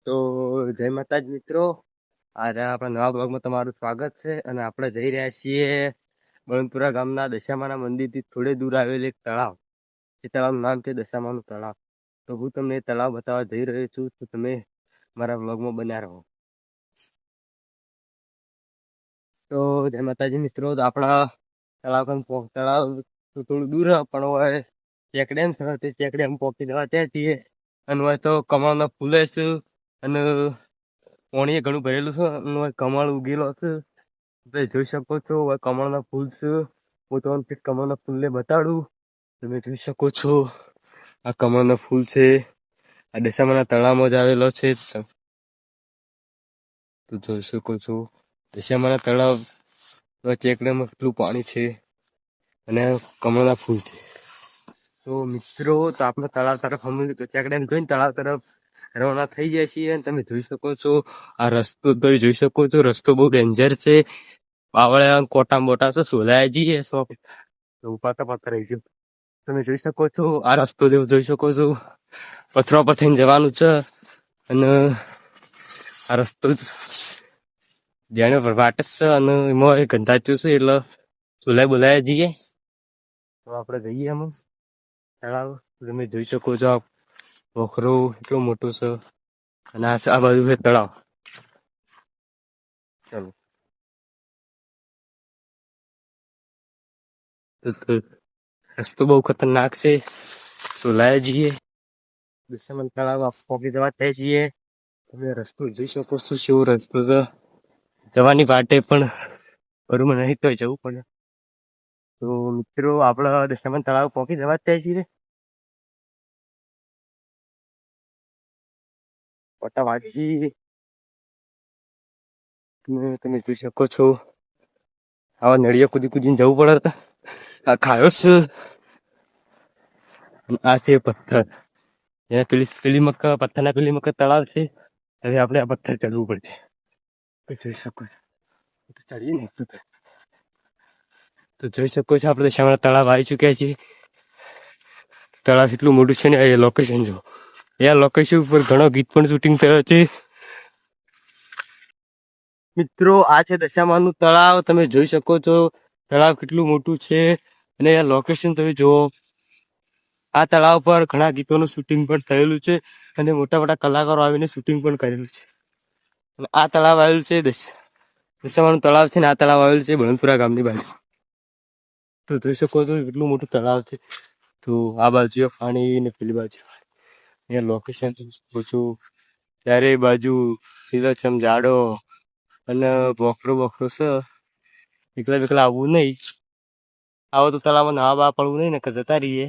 તો જય માતાજી મિત્રો, આજે આપણા નવા બ્લોગમાં તમારું સ્વાગત છે. અને આપણે જઈ રહ્યા છીએ બળવંતપુરા ગામના દશામાના મંદિરથી થોડે દૂર આવેલ એક તળાવ. એ તળાવનું નામ છે દશામાનું તળાવ. તો હું તમને એ તળાવ બતાવવા જઈ રહ્યો છું, તો તમે મારા બ્લોગમાં બન્યા રહો. તો જય માતાજી મિત્રો, તો આપણા તળાવ થોડું દૂર પણ હોય ચેકડેમ છે, તે ચેકડેમ પહોંચી જવા ત્યાં છીએ. અને હોય તો કમળના ફૂલે છે, અને પાણી ઘણું ભરેલું છે, અને કમળ ઉગેલો છે. તમે જોઈ શકો છો કમળના ફૂલ છે. હું તમને કમળના ફૂલને બતાડું. તમે જોઈ શકો છો આ કમળના ફૂલ છે. આ દશામાના તળાવમાં જ આવેલો છે. તો જોઈ શકો છો દશામાના તળાવ ચેકડામાં કેટલું પાણી છે, અને કમળના ફૂલ છે. તો મિત્રો, તો આપણે તળાવ તરફ ચેકડેમ જોઈને તળાવ તરફ રવાના થઈ જાય છીએ. અને તમે જોઈ શકો છો આ રસ્તો, તમે જોઈ શકો છો રસ્તો બહુ ડેન્જર છે. પાવળે કોટા મોટા છે, સોલાયા જઈએ ઉપાતા પાતા રહી ગયો. તમે જોઈ શકો છો આ રસ્તો જોઈ શકો છો પથરા પર થઈને જવાનું છે. અને આ રસ્તો જેને વાટ છે, અને એમાં ગંધાચ્યું છે, એટલે સોલાય બોલાયા જઈએ. તો આપણે જઈએ એમ તળાવ. તમે જોઈ શકો છો પોખરો એટલું મોટું છે, અને આ બાજુ છે તળાવ. ચાલો રસ્તો બહુ ખતરનાક છે, સોલાયા જઈએ. દશામાના તળાવ પોકી જવા થાય છીએ. તમે રસ્તો જોઈ શકો છો, કેવો રસ્તો છે. જવાની વાટે પણ બરોબર નહીં તો જવું પડે. તો મિત્રો, આપણા દશામાના તળાવ પોકી જવા થાય છીએ. પટ્ટા વાગી તમે જોઈ શકો છો આવા નળિયા કૂદી કૂદીને જવું પડે. આ ખાયો છે, આ છે પથ્થર. એને પેલી મક્કા પથ્થરના પેલી મક્કા તળાવ છે. હવે આપણે આ પથ્થર ચડવું પડશે. જોઈ શકો છો ચડીએ ને તો જોઈ શકો છો આપણે દશામાના તળાવ આવી ચૂક્યા છીએ. તળાવ એટલું મોટું છે ને, એ લોકેશન જો. એ લોકેશન ઉપર ઘણો ગીત પણ શૂટિંગ થયો છે. મિત્રો, આ છે દશામાનું તળાવ. તમે જોઈ શકો છો તળાવ કેટલું મોટું છે. અને આ લોકેશન તમે જુઓ. આ તળાવ પર ઘણા ગીતોનું શૂટિંગ પણ થયેલું છે, અને મોટા મોટા કલાકારો આવીને શૂટિંગ પણ કરેલું છે. અને આ તળાવ આવેલું છે દશામાનું તળાવ છે, ને આ તળાવ આવેલું છે બળવંતપુરા ગામની બાજુ. તો જોઈ શકો છો કેટલું મોટું તળાવ છે. તો આ બાજુ પાણી ને પેલી બાજુ અહીંયા લોકેશન જોઈ શકો છો. ચારે બાજુ લીલોછમ ઝાડો અને બોખરો છે. એકલા આવવું નહીં. આવો તો તળાવમાં નાવા બા પડવું નહીં ને જતા રહીએ.